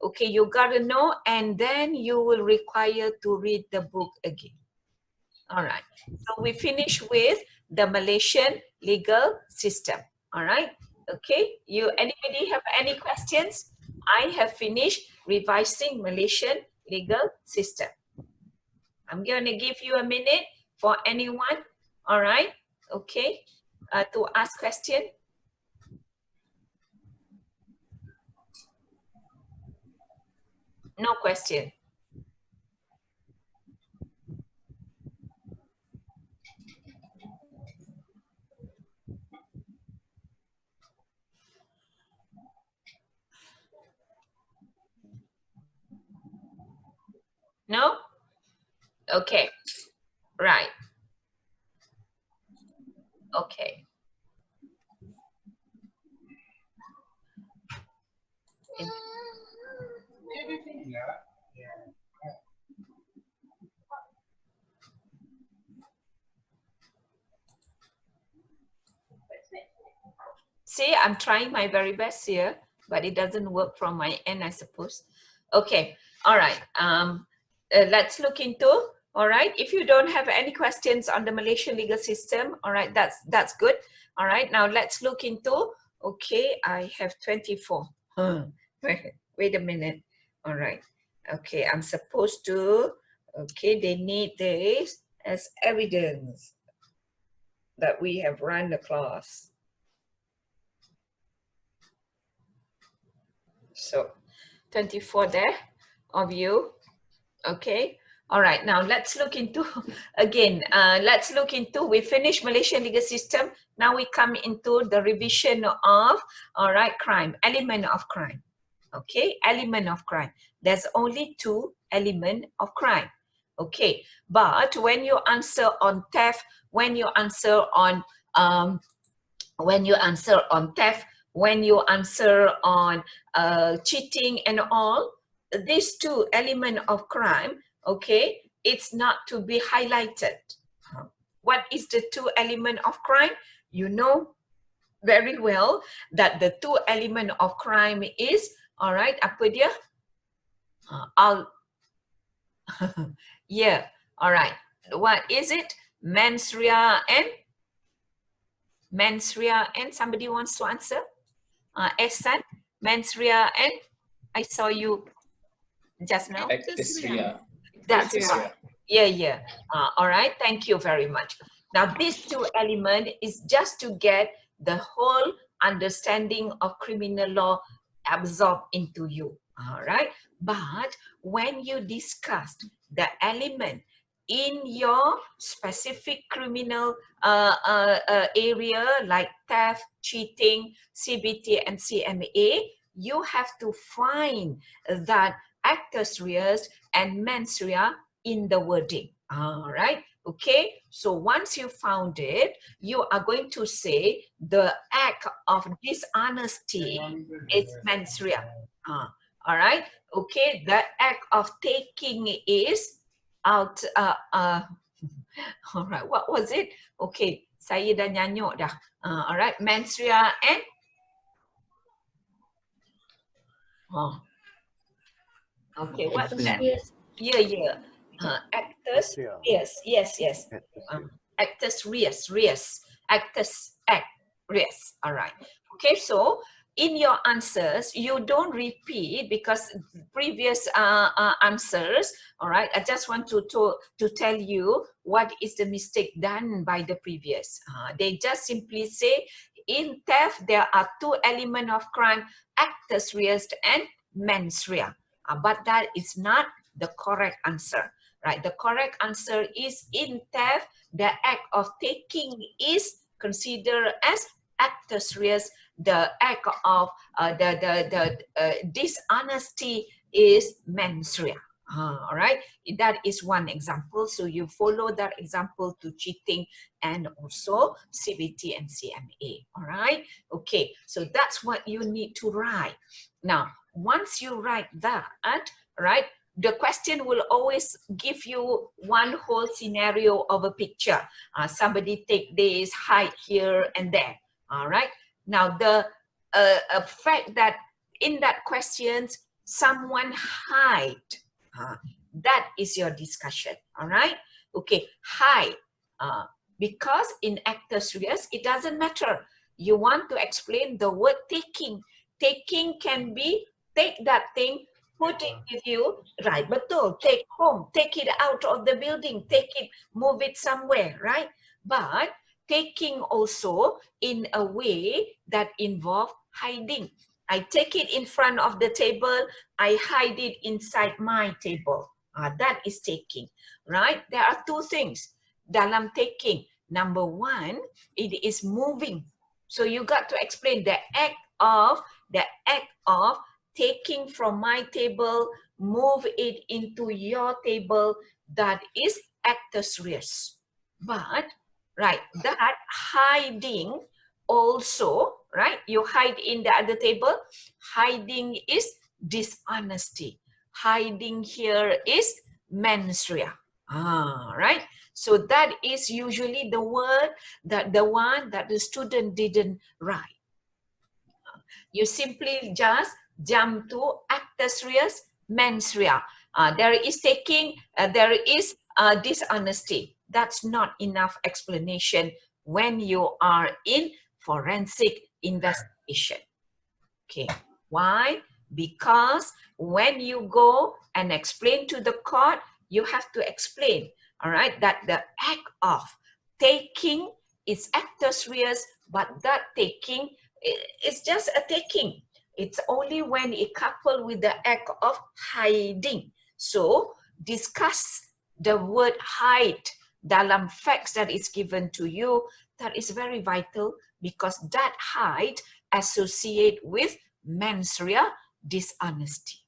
Okay, you gotta know, and then you will require to read the book again. All right, so we finish with the Malaysian legal system. All right, okay, anybody have any questions? I have finished revising Malaysian legal system. I'm gonna give you a minute for anyone, all right, okay, to ask question. No question. No? Okay, right. Okay. See, I'm trying my very best here, but it doesn't work from my end, I suppose. Okay, all right. Let's look into, all right. If you don't have any questions on the Malaysian legal system, all right, that's good. All right, now let's look into, okay, I have 24. Wait a minute. All right. Okay, I'm supposed to, okay, they need this as evidence that we have run the class. So 24 there of you. Okay. All right. Now let's look into, again, let's look into, we finished Malaysian legal system. Now we come into the revision of, all right, crime, element of crime. Okay, element of crime. There's only 2 elements of crime. Okay, but when you answer on theft, when you answer on theft, when you answer on cheating and all, these 2 elements of crime, okay, it's not to be highlighted. What is the 2 elements of crime? You know very well that the 2 elements of crime is, all right, apa dia? Yeah, all right. What is it? Mens rea and somebody wants to answer? Ehsan, mens rea and I saw you just now. Actus rea. That's right. Yeah. All right. Thank you very much. Now, these 2 elements is just to get the whole understanding of criminal law absorbed into you. All right. But when you discuss the element in your specific criminal area like theft, cheating, CBT, and CMA, you have to find that actus reus and mens rea in the wording. All right. Okay. So once you found it, you are going to say the act of dishonesty is mens rea. All right. Okay. The act of taking is out. All right. What was it? Okay. Saya dah nyanyuk dah. All right. Mens rea and okay, what's that? Yeah. Actus reus. Yes. Actus reus. Actus reus. All right. Okay, so in your answers, you don't repeat because previous answers, all right, I just want to tell you what is the mistake done by the previous. They just simply say, in theft, there are 2 elements of crime, actus reus and mens rea. But that is not the correct answer, right? The correct answer is, in theft, the act of taking is considered as actus reus. The act of the dishonesty is mens rea. All right, that is one example. So you follow that example to cheating and also CBT and CMA. All right, okay, so that's what you need to write. Now, once you write that, right, the question will always give you one whole scenario of a picture. Somebody take this, hide here and there. All right. Now, the fact that in that questions, someone hide. That is your discussion, all right? Okay, hide. Because in actors reus, it doesn't matter. You want to explain the word taking. Taking can be take that thing, put it with you, right? Betul, take home, take it out of the building, take it, move it somewhere, right? But taking also in a way that involve hiding. I take it in front of the table, I hide it inside my table. That is taking, right? There are two things dalam taking. Number one, it is moving. So you got to explain the act of taking from my table, move it into your table. That is actus reus. But right, that hiding also, right? You hide in the other table. Hiding is dishonesty. Hiding here is mens rea. Right? So that is usually the word that the one that the student didn't write. You simply just jump to actus reus, mens rea. There is taking, there is dishonesty. That's not enough explanation when you are in forensic investigation. Okay, why? Because when you go and explain to the court, you have to explain, all right, that the act of taking is actus reus, but that taking is just a taking. It's only when it coupled with the act of hiding. So discuss the word hide dalam facts that is given to you. That is very vital because that hide associate with mens rea, dishonesty.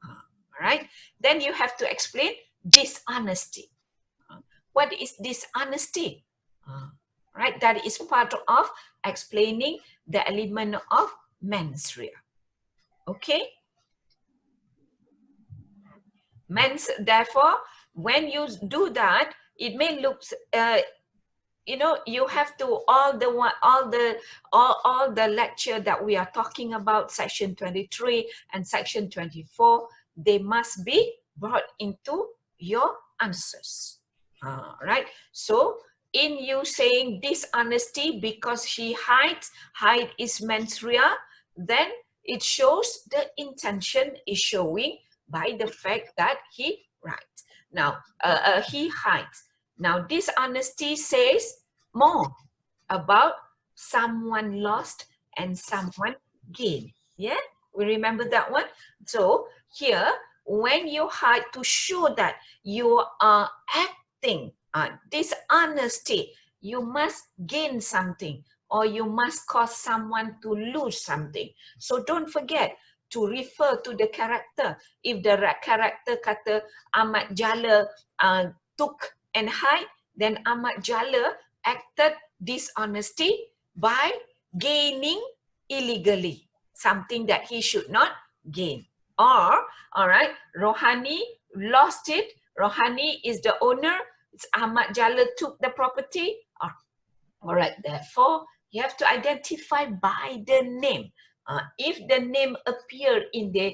All right. Then you have to explain dishonesty. What is dishonesty? Right. That is part of explaining the element of mens rea. Okay. Therefore, when you do that, it may look, you know, you have to all the lecture that we are talking about, section 23 and section 24, they must be brought into your answers. Right. So in you saying dishonesty because she hides, hide is mens rea, then it shows the intention is showing by the fact that he writes. Now, he hides. Now, dishonesty says more about someone lost and someone gained. Yeah, we remember that one. So here, when you hide to show that you are acting dishonesty, you must gain something or you must cause someone to lose something. So don't forget to refer to the character. If the character kata Ahmad Jala took and hide, then Ahmad Jala acted dishonesty by gaining illegally something that he should not gain. Or, all right, Rohani lost it. Rohani is the owner. It's Ahmad Jala took the property. All right, therefore, you have to identify by the name. If the name appear in the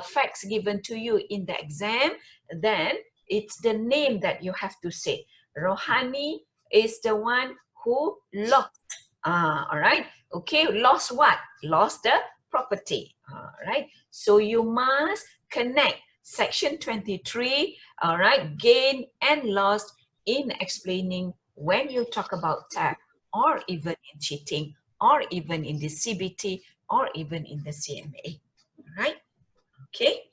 facts given to you in the exam, then it's the name that you have to say. Rohani is the one who lost. All right. Okay. Lost what? Lost the property. All right. So you must connect section 23. All right. Gain and lost in explaining when you talk about theft or even in cheating or even in the CBT or even in the CMA. Right. Okay.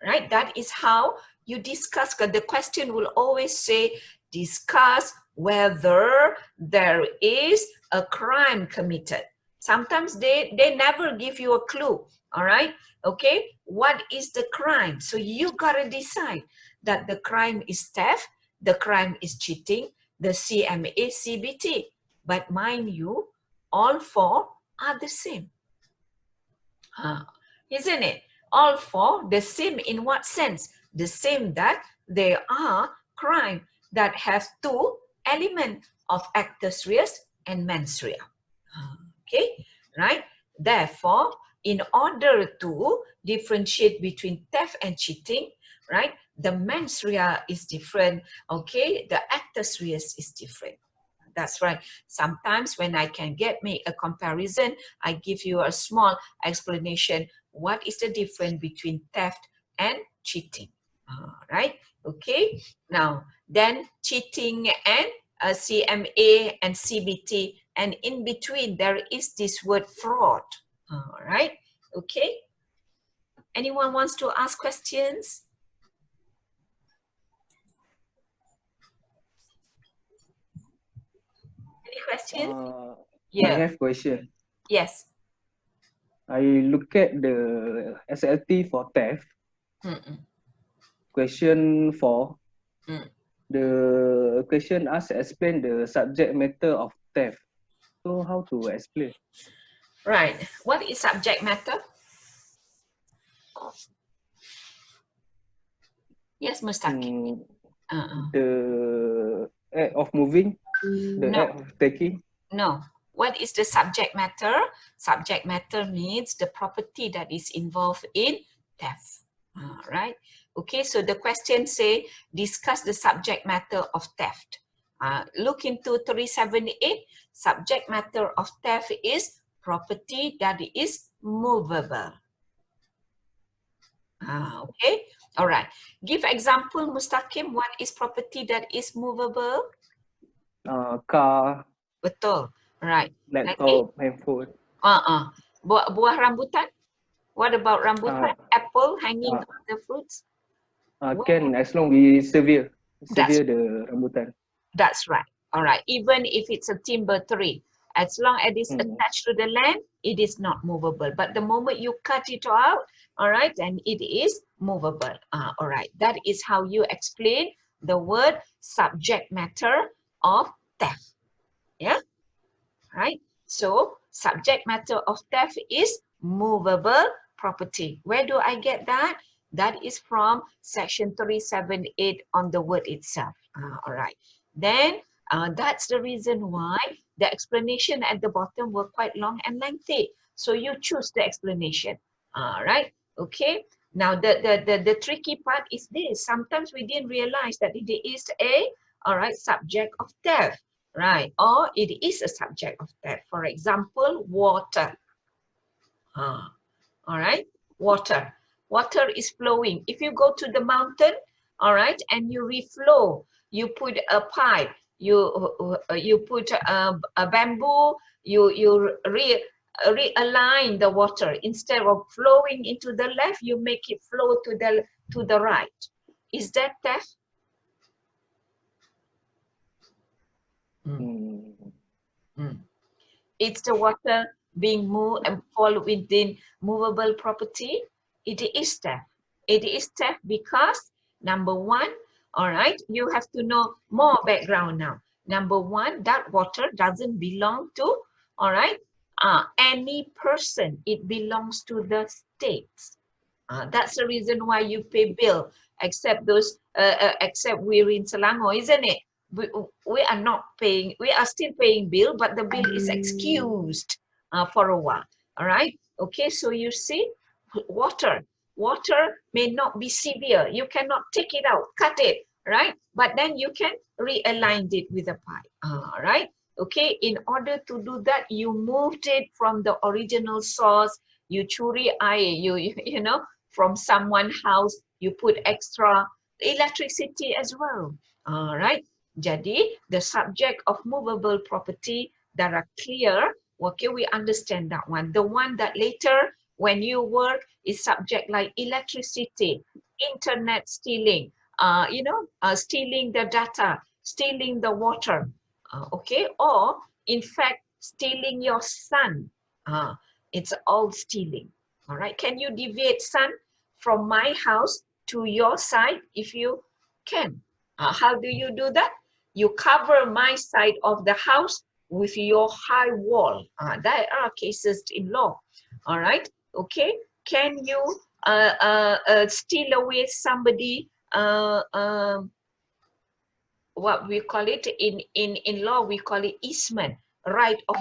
Right. That is how you discuss. The question will always say discuss whether there is a crime committed. Sometimes they never give you a clue. All right. Okay. What is the crime? So you got to decide that the crime is theft, the crime is cheating, the CMA, CBT. But mind you, all four are the same. Isn't it? All four the same in what sense? The same that they are crime that have two elements of actus reus and mens rea. Okay, right? Therefore, in order to differentiate between theft and cheating, right? The mens rea is different, okay? The actus reus is different. That's right. Sometimes when I can make a comparison, I give you a small explanation. What is the difference between theft and cheating? Right? Okay. Now, then cheating and CMA and CBT, and in between there is this word fraud. All right. Okay. Anyone wants to ask questions? Any questions? I have question. Yes. I look at the SLT for theft. Question 4. The question asks explain the subject matter of theft. So how to explain? Right. What is subject matter? Yes, Mustaqim. The act of moving, the act of taking. No. What is the subject matter? Subject matter means the property that is involved in theft. Right? Okay, so the question say, discuss the subject matter of theft. Look into 378. Subject matter of theft is property that is movable. Okay, all right. Give example, Mustaqim. What is property that is movable? Car. Betul. Right. Laptop, handphone. Buah rambutan. What about rambutan? Apple hanging on the fruits? Can, as long we severe the rambutan. That's right. All right. Even if it's a timber tree, as long as it's attached to the land, it is not movable. But the moment you cut it out, all right, then it is movable. All right. That is how you explain the word subject matter of theft. Yeah. Right. So subject matter of theft is movable property. Where do I get that? That is from section 378 on the word itself. All right. Then that's the reason why the explanation at the bottom were quite long and lengthy. So you choose the explanation. All right. Okay. Now the tricky part is this. Sometimes we didn't realize that it is a subject of theft. Right, or it is a subject of theft. For example, water. All right, water. Water is flowing. If you go to the mountain, all right, and you reflow, you put a pipe, you put a bamboo, you realign the water. Instead of flowing into the left, you make it flow to the right. Is that theft? It's the water being moved and fall within movable property. It is theft. It is theft because, number one, all right, you have to know more background now. Number one, that water doesn't belong to, all right, any person. It belongs to the state. That's the reason why you pay bill, except those, except we're in Selangor, isn't it? We are not paying, we are still paying bill, but the bill is excused for a while. All right. Okay. So you see, water may not be severe. You cannot take it out, cut it, right? But then you can realign it with a pipe. All right. Okay. In order to do that, you moved it from the original source. You curi air, you know, from someone's house, you put extra electricity as well. All right. Jadi, the subject of movable property that are clear, okay, we understand that one. The one that later, when you work, is subject like electricity, internet stealing, stealing the data, stealing the water, okay, or in fact, stealing your son. It's all stealing. All right, can you deviate son from my house to your side? If you can. How do you do that? You cover my side of the house with your high wall. There are cases in law. All right. Okay. Can you steal away somebody? What we call it in law, we call it easement, right of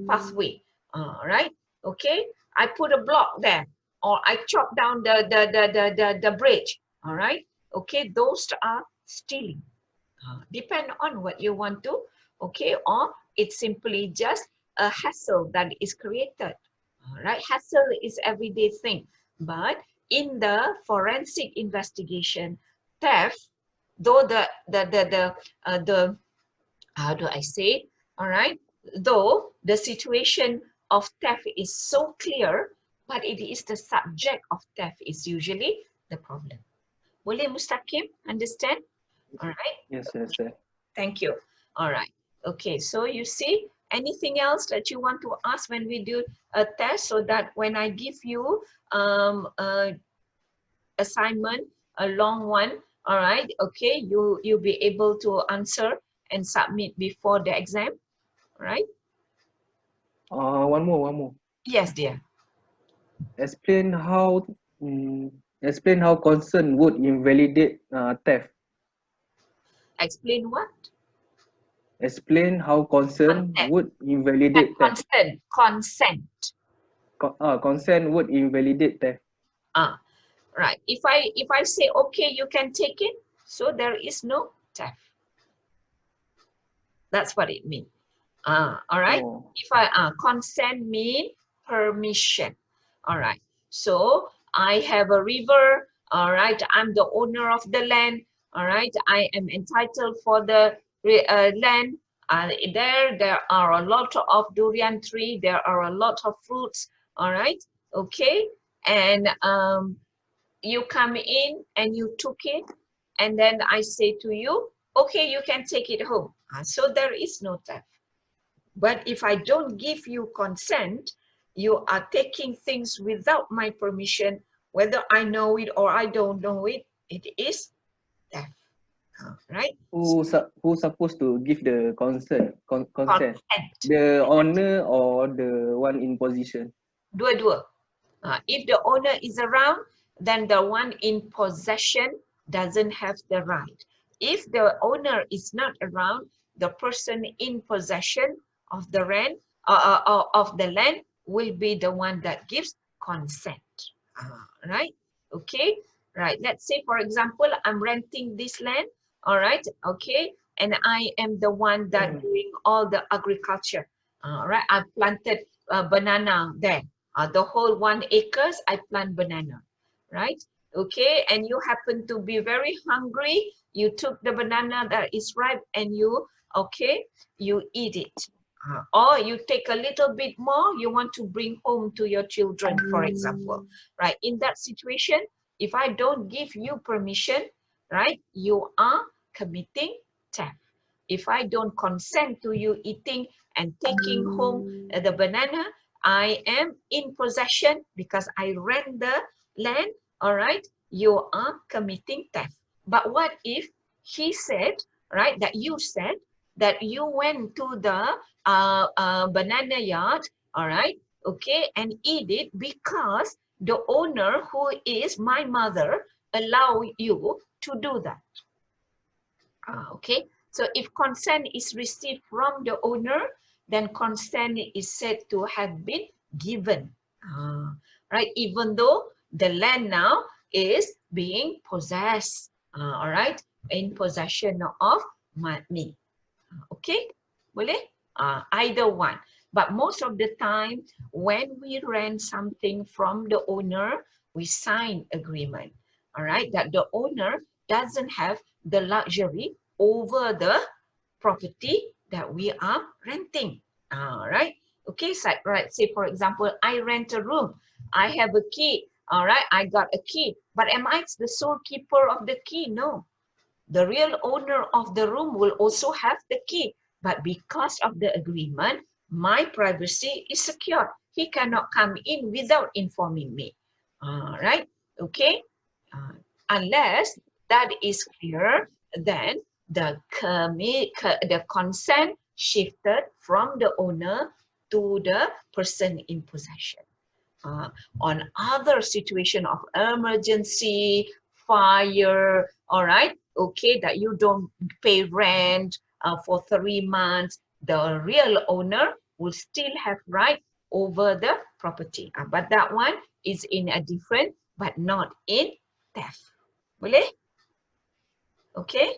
pathway. All right. Okay. I put a block there, or I chop down the bridge. All right. Okay, those are stealing. Depend on what you want to. Okay, or it's simply just a hassle that is created. All right, hassle is everyday thing, but in the forensic investigation, theft, though the how do I say? All right, though the situation of theft is so clear, but it is the subject of theft is usually the problem. Boleh Mustaqim understand? All right. Yes, yes, sir. Thank you. All right. Okay, so you see, anything else that you want to ask when we do a test, so that when I give you a assignment, a long one, all right, okay, you'll be able to answer and submit before the exam, all right? One more. Yes, dear. Explain how explain how consent would invalidate theft. Explain what? Explain how consent Consent. would invalidate theft. Consent. Consent would invalidate theft. Right. If I say okay, you can take it, so there is no theft. That's what it means. All right. Oh. If I consent mean permission. All right. So I have a river. All right. I'm the owner of the land. All right. I am entitled for the land. There are a lot of durian tree. There are a lot of fruits. All right. Okay. And you come in and you took it, and then I say to you, okay, you can take it home. So there is no theft. But if I don't give you consent, you are taking things without my permission, whether I know it or I don't know it, it is theft. Right? Who's supposed to give the consent? Consent? Consent. The owner or the one in position? Dua-dua. If the owner is around, then the one in possession doesn't have the right. If the owner is not around, the person in possession of the land will be the one that gives consent. Right? Okay. Right. Let's say, for example, I'm renting this land. All right. Okay. And I am the one that doing all the agriculture. All right. I planted banana there. The whole 1 acres, I plant banana, right? Okay, and you happen to be very hungry. You took the banana that is ripe and you eat it. Or you take a little bit more, you want to bring home to your children, for example, right? In that situation, if I don't give you permission, right, you are committing theft. If I don't consent to you eating and taking home the banana, I am in possession because I rent the land, all right, you are committing theft. But what if he said, right, that you said that you went to the banana yard, all right, okay, and eat it because the owner, who is my mother, allow you to do that. Okay, so if consent is received from the owner, then consent is said to have been given, right? Even though the land now is being possessed, all right, in possession of me. Okay, boleh? Either one. But most of the time, when we rent something from the owner, we sign agreement, all right, that the owner doesn't have the luxury over the property that we are renting. All right. Okay, so, right. Say, for example, I rent a room. I have a key. All right, I got a key. But am I the sole keeper of the key? No. The real owner of the room will also have the key. But because of the agreement, my privacy is secure. He cannot come in without informing me. All right. Okay. Unless that is clear, then the consent shifted from the owner to the person in possession. On other situation of emergency, fire, all right, okay, that you don't pay rent for 3 months, the real owner will still have right over the property. But that one is in a different, but not in theft. Boleh? Okay.